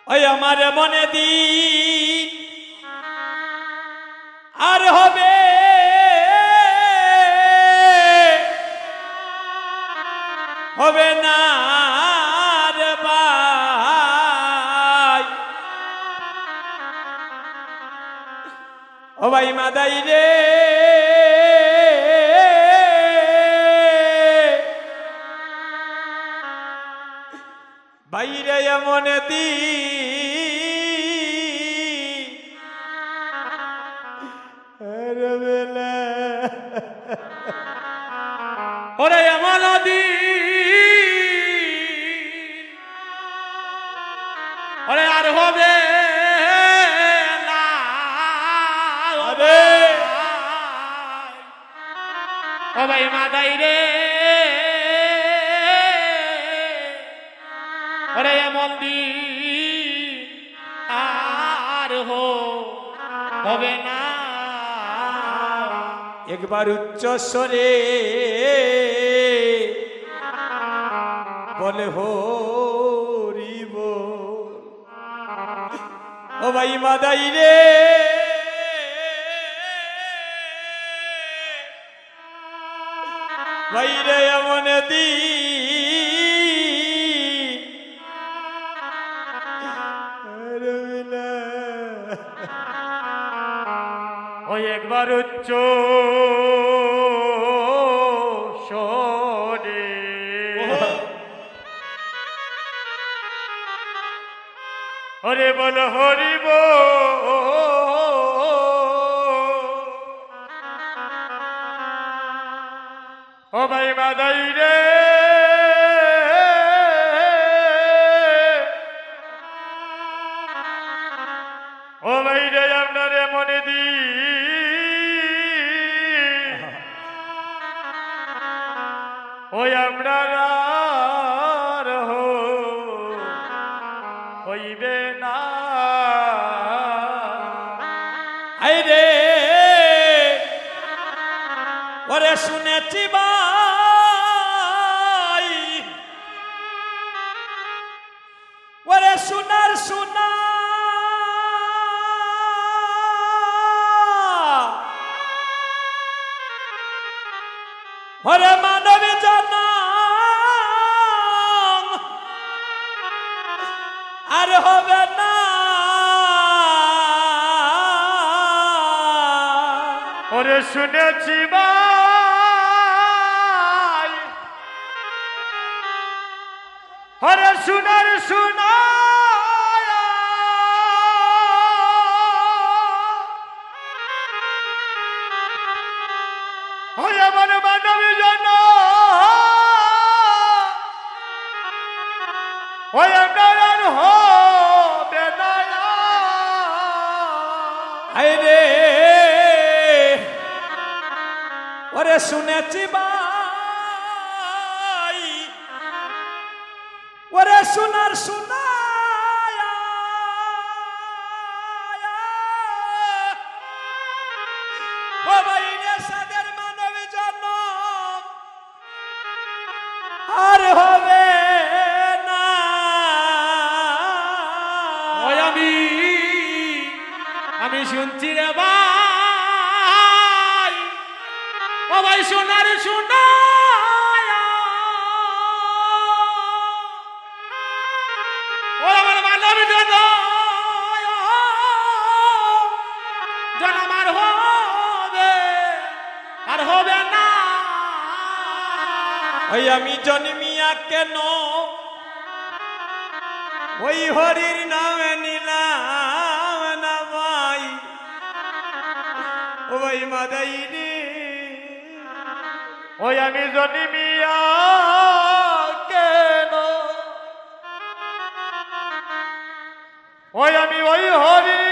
ওই আমার মনে দিন আর হবে হবে না রে ভাই ও ভাই মাদাই রে বাইরে এমন বেলা ওরে এমন ওরে আর হবে না হবে ও ভাই মাদাই রে ওরে এমন দিন আর হবে না একবার উচ্চ স্বরে বলে হরি বল ও ভাই মাদাই রে বাইরে এমন ওই একবার উচ্চ স্বরে হরে বল হরি ও ভাই মাদাই রে ও ভাই রে আপনার মনে দি ওই আমরা হইবে না আই রে ওরে শুনেছি ভাই ওরে সোনার সোনা ওরে মানবী জনম আর হবে না ওরে শুনেছি ভাই ওরে সোনার সোনা ওই আমার মানবী জন ওই আপনার হবে না রে ওরে শুনেছি ভাই ওরে সোনার সোনা ও ভাই রে সাদের মানবী জন্ম আর হবে না ওই আমি শুনছি রে ভাই ও ভাই সোনার সোনা ও আমার মানবী জন্ম আমার হবে আর হবে না ওই আমি জন্মিয়া কেন ওই হরির নামে নিলাম না ভাই ও ভাই মাদাই রে ওই আমি জন্মিয়া কেন ওই আমি ওই হরির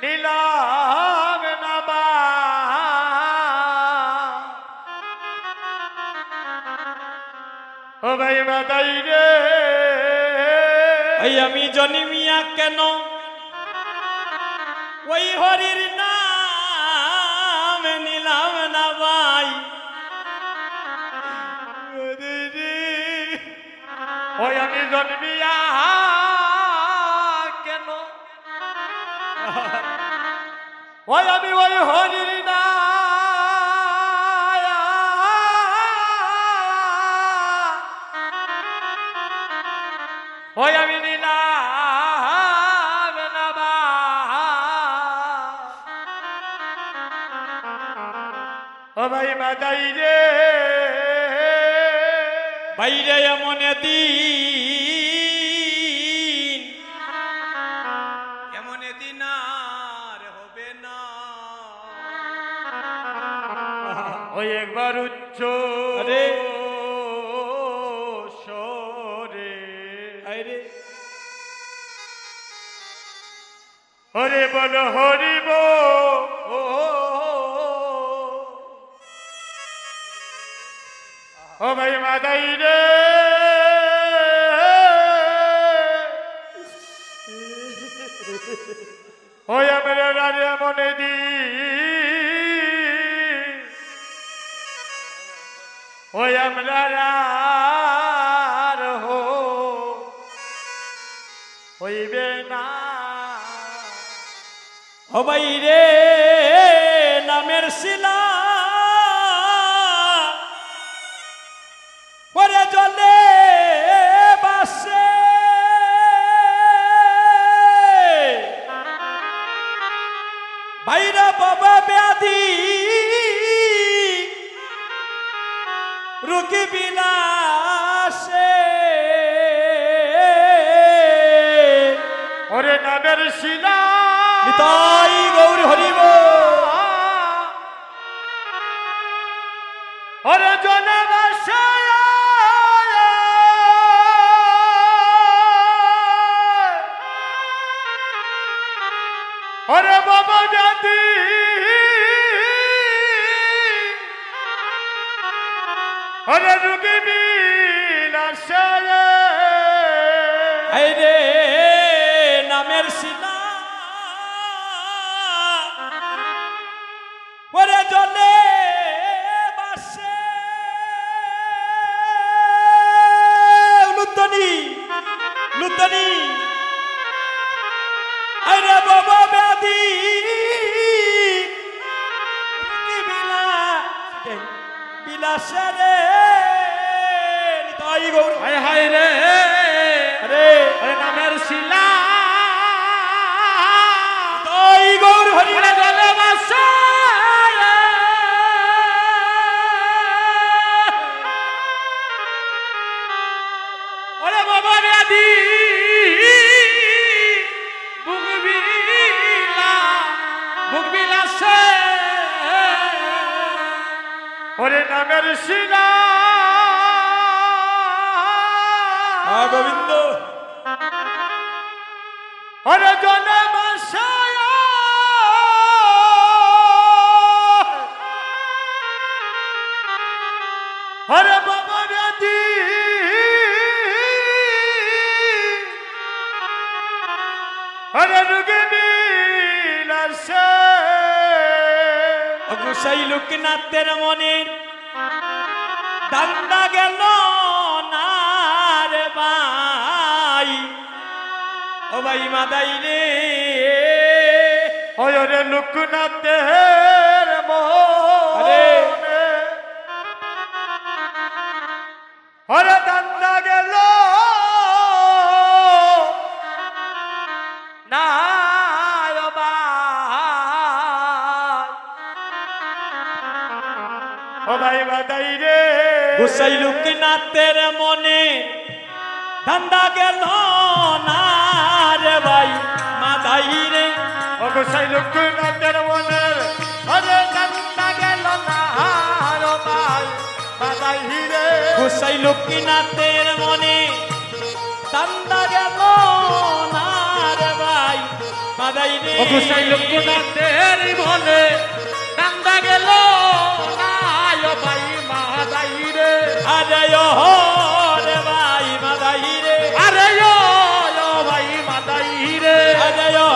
নিলাম না বা ও ভাই মাদাই রে ওই আমি জন্মিয়া কেন ওই হরির নাম নিলাম না ভাই ওই আমি জন্মিয়া কেন ওই আমি ওই হরির না ওই আমি নিলাম নাবা ও ভাই মাদাই রে বাইরে এমন দিন এমন দিন আর হবে না ওই একবার উচ্চ রে হরে বল হরিব ও ভাই মাদাই রে ওই আমরা রাজা মনে দি ওই আমরা হো হইবে না হবাই রে নামের শিলা পরে জলে বাসে বাইরে বাবা ব্যাধি রুগী বিলাসে ওরে নামের শিলা নিতাই গৌর হরিব ওরে জলে বাসে ওরে বাবা জাতি ওরে রুগী বিলাসে রে নামের শিলা ওরে জলে বাসে লুতনি লুতনি আরে বাবা ব্যাধি বিলাসে রে তাই গৌর হায় হায় রে আরে আরে নামের শিলা তাই গৌর হরি জলে বাসে ওরে বাবা ব্যাধি বুক বিলাসে ওরে নামের শিলা গোবিন্দ ওরে জলে বাসে ওরে বাবা ব্যাধি ওরে রুগী বিলাসে গোসাই লোকনাথের মনের দান্দা গেল না রে ভাই ও ভাই মাদাই রে ওই রে লোকনাথের মনে ওরে দান্দা গেল না ও ভাই মাদাই রে গোসাই লোকনাথের মনে ধান্দা গেল না রে ভাই মাদাই রে ও গোসাই লোকনাথের মনে আরে ধান্দা গেল না রে ভাই মাদাই রে গোসাই লোকনাথের মনে ধান্দা গেল না রে ভাই মাদাই রে ও গোসাই লোকনাথের মনে ধান্দা গেল ভাই মাদাই রে আরে ও রে ভাই মাদাই রে আরে ও ভাই মাদাই রে আরে ও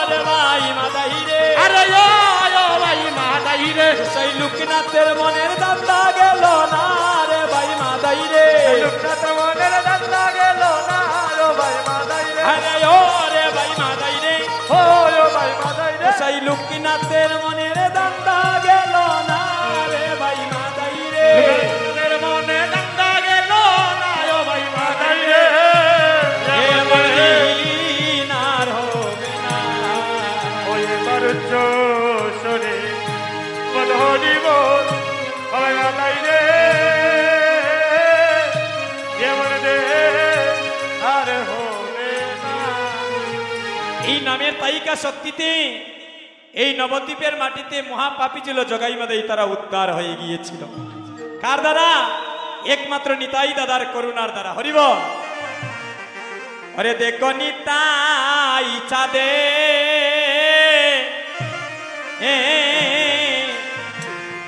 রে ভাই মাদাই রে আরে ও ভাই মাদাই রে সেই লোকনাথের মনের দান্দা গেল না রে ভাই মাদাই রে লোকনাথের মনের দান্দা লোকের মনের দান্দা গেল না রে ভাই মাদাই রে, লোকের মনে দাঙ্গা গেল না ও ভাই মাদাই রে, এমন আর হবে না। ওই মারুচ্চ শোনে মধুরি মোর ভাই মাদাই রে, এমন দে আর হবে না। এই নামের তাইকা শক্তিতে এই নবদ্বীপের মাটিতে মহাপাপী ছিল জগাই মাদাই, তারা উদ্ধার হয়ে গিয়েছিল। কার দ্বারা? একমাত্র নিতাই দাদার করুণার দ্বারা। হরিব আরে দেখো নিতাই চাঁদে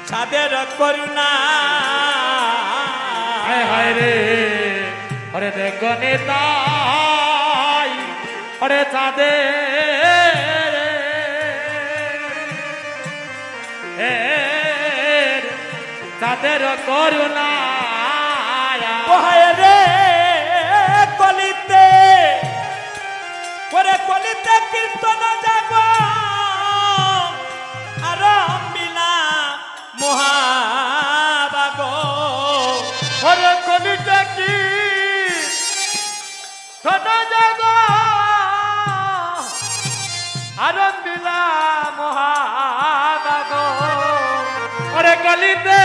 চাঁদের করুণা, হায় হায় রে ওরে দেখো নেতাই ওরে চাঁদে চাঁদের করুণা, ওহায় রে কলিতে ওরে কলিতে কীর্তন যাব আরম্বিলা মহাবাগ, ওরে কলিতে কি ধন জগ আনন্দিলা মহাবাগ, ওরে কলিতে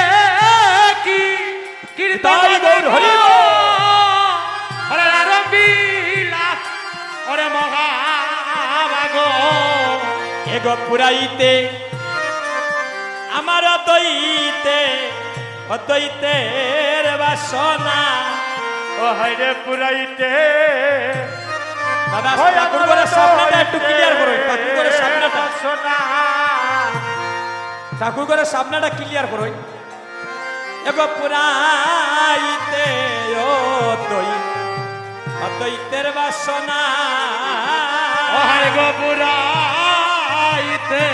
কি কীর্তন গৌর হরি ওরে আরম্বিলা ওরে মহাবাগ, এগো পুরাইতে আমার অদ্বৈতে অদ্বৈতের বাসনা। ও হাইরে পুরাইতে দাদা ঠাকুর করে সামনেটা একটু ক্লিয়ার করুন, ঠাকুর করে সামনেটা, সোনা ঠাকুর করে সামনেটা ক্লিয়ার করুন। এগো পুরাইতে অদ্বৈতের বাসনা, ও হাই গো পুরাইতে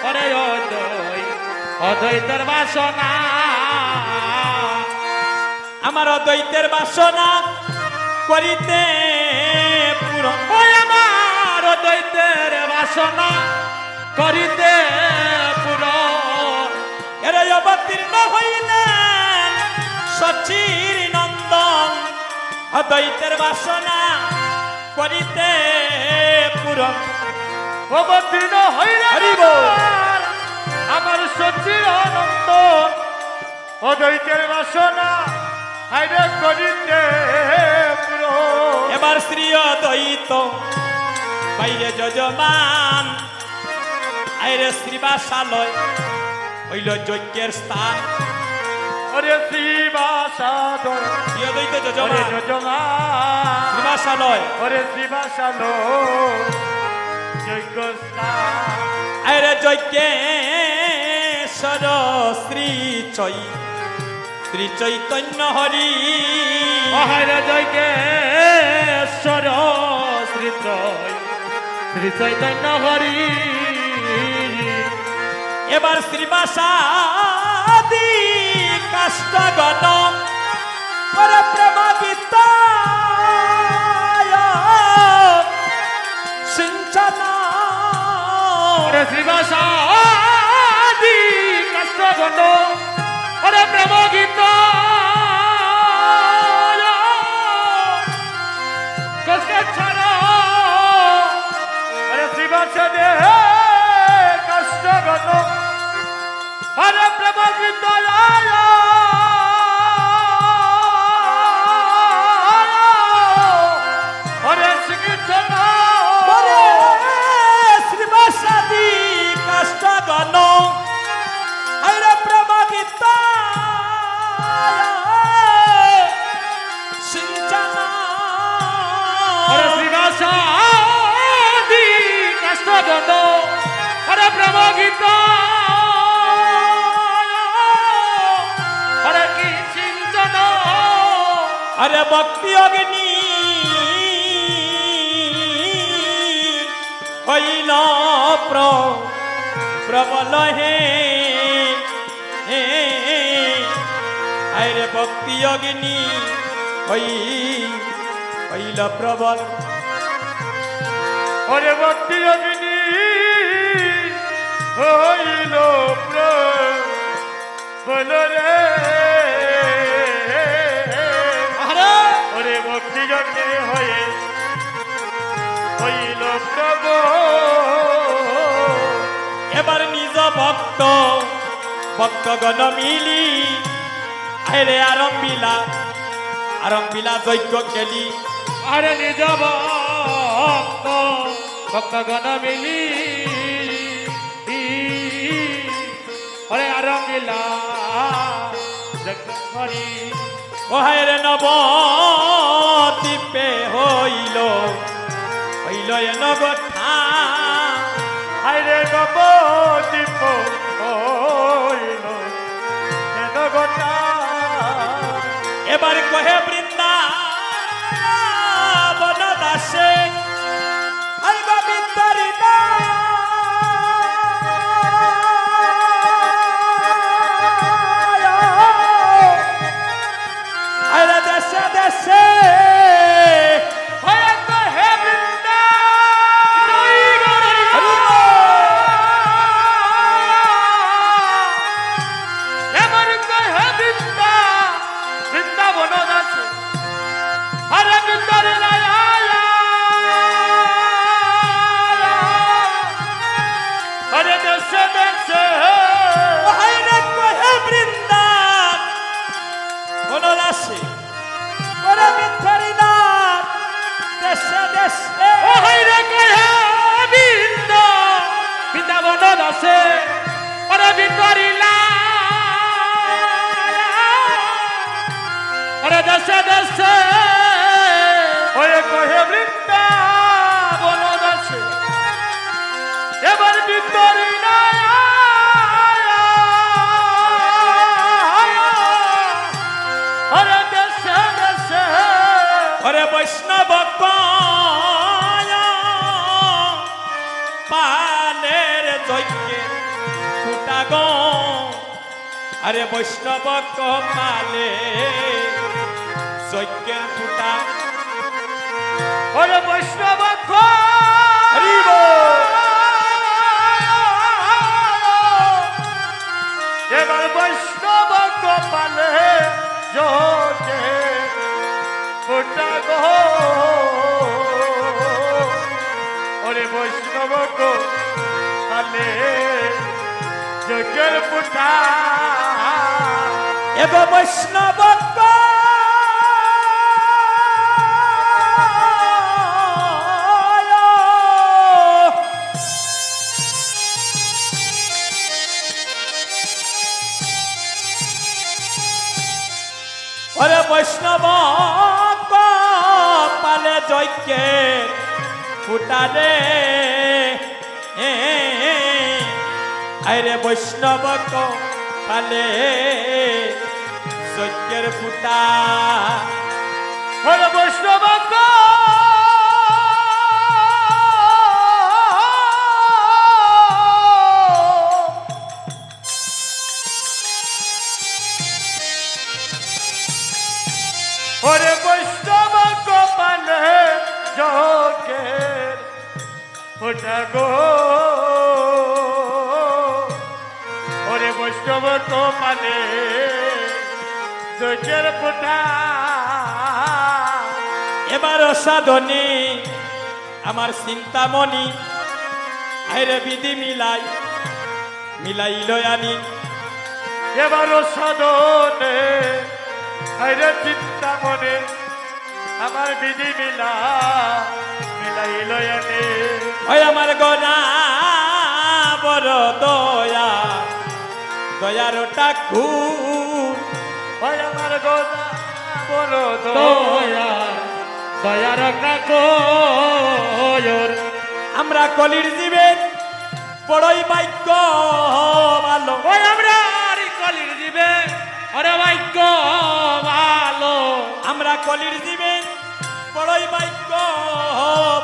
ওরে অদ্বৈতের বাসনা, আমার অদ্বৈতের বাসনা করিতে পূরণ, ওই আমার অদ্বৈতের বাসনা করিতে পূরণ, এর অবতীর্ণ হইলেন সচির নন্দন, অদ্বৈতের বাসনা করিতে পূরণ। অবতীর্ণ হইলে হরিব আমার সচির আনন্দ অদ্বৈতের বাসনা হাইরে করিতে পূরণ। এবার শ্রী অদ্বৈত বাইরে যজমান, আইরে শ্রীবাসালয় হইল যজ্ঞের স্থান, ওরে শ্রীবাসাদয় শ্রী অদ্বৈত ওরে যজমান যজমান, শ্রীবাসালয় ওরে শ্রীবাসালয় যজ্ঞ স্থান, আইরে যজ্ঞেশ্বর শ্রী চৈতন্য হরি, মহারা যজ্ঞেশ্বর শ্রী চৈতন্য হরি, এবার শ্রীবাসাদি কাষ্টগণ পরে প্রেম গীত সিঞ্চন, ওরে শ্রীবাসাদি কাষ্টগণ ওরে প্রেম গীত কষ্ট ছাড়া, ওরে শ্রীবাসাদে কাষ্টগণ ওরে প্রেম গীত ওরে শ্রীকৃষ্ণ পরে শ্রীবাসাদি কাষ্টগণ আইরে প্রেম গীত সিঞ্চন, ওরে শ্রীবাসাদি কাষ্টগণ ওরে প্রেম গীত ওরে কি চিন্তন, আরে ভক্তি অগ্নি হইল প্রবল হে, আরে ভক্তি অগ্নি হইল প্রবল, ওরে ভক্তি অগ্নি হইল বলো রে ওরে ভক্তি যজ্ঞে হয়ে হইল প্রভু এবার নিজ ভক্তগণ মিলি আরে আরম্বিলা যজ্ঞ খেলি আরে নিজ ভক্তগণ মিলি আরে আরম্বিলা যজ্ঞ করি ওহায় রে নবদ্বীপে হইল এ নগঠা আরে নবদ্বীপ হইল এ নগঠা এবার কহে বৃন্দাবন দাসে আইবা বিতারিতা আরে দেশে দেশে হয়ে কহে বৃন্দা এবার কহে বৃন্দাবন দাসে আরে বিতারি আরে দেশে দেশে ওহাইরে কহে বৃন্দাবন দাসে ওরে বিতারিতা দেশে দেশে ওহাইরে কহে বৃন্দাবন দাসে আরে বিতারি আরে দেশে দেশে ওরে কহে বৃন্দাবন দাসে এবার বিতারি আরে দেশে দেশে ওরে বৈষ্ণব পালের যজ্ঞে ফুটা গো আরে বৈষ্ণব পালে যজ্ঞের ফুটা ওরে বৈষ্ণব হরিব এবার বৈষ্ণব কপালে যোগে ফুটা গো ওরে বৈষ্ণব কপালে যোগের ফুটা এব বৈষ্ণব ওরে বৈষ্ণব পালে যজ্ঞের ফুটা রে আরে বৈষ্ণব পালে যজ্ঞের ফুটা ওরে বৈষ্ণব ওরে বৈষ্ণব কপালে যোগের ফুটা গো ওরে বৈষ্ণব কপালে যোগের ফুটা এবার সাধনী আমার চিন্তামণি আইরে বিধি মিলাইল আনি এবার সাধনে আইরে চিন্তা মনে আমার বিধি মিলাইল আনে ওই আমার গনা বড় দয়ার ঠাকুর ওই আমার গোলা বড় দয়ার ঠাকুর আমরা কলির জীবের বড়ই ভাগ্য ভালো ওই আমরা কলির জীবে ওরে ভাগ্য ভালো আমরা কলির জীবের বড়ই ভাগ্য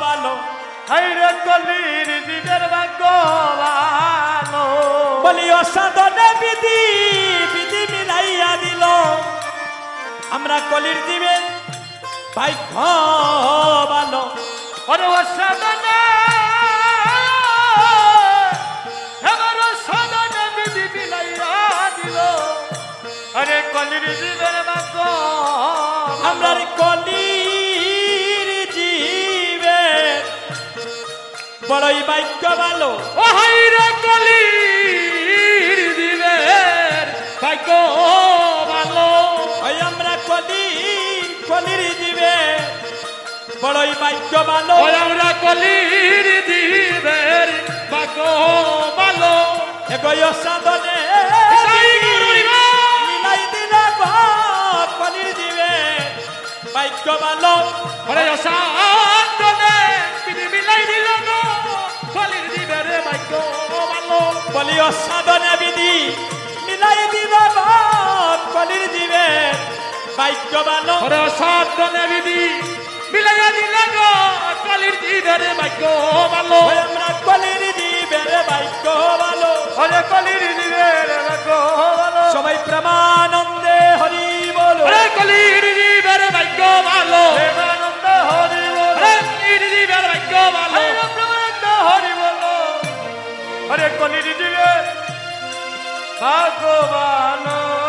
ভালো হাইরে কলির জীবের ভাগ্য ভালো বলি অসাধনে বিধি মিলাইয়া দিল আমরা কলির জীবের ভাগ্য ভালো ওরে অসাধনে এবার কলির জীবের ভাগ্য আমরা কলির জীবে বড়ই ভাগ্য ভালো ও হাইরে কলির জীবের ভাগ্য ভালো ওই আমরা কলির জীবে বড়ই ভাগ্য ভালো ও আমরা কলির জীবের ভাগ্য ভালো এগোয় সাধনে মিলাই দিল কলির জীবে ভাগ্য ভালো ওরে অসাধনে মিলাই দিল গো কলির জীবের ভাগ্য ভালো বলি সাধনে বিধি মিলাই দিল কলির জীবে ভাগ্য ভালো ওরে অসাধনে বিধি মিলাইয়া দিল গো কলির জীবের ভাগ্য ভালো ওই আমরা কলির জীবের ভাগ্য ভালো ওরে কলির জীবের ভাগ্য ভালো সবাই প্রেমানন্দে হরি বলো ওরে কলির জীবের ভাগ্য ভালো প্রেমানন্দ হরি বলো ওরে কলির জীবের ভাগ্য ভালো প্রেমানন্দ হরি বলো ওরে কলির জীবের ভাগ্য ভালো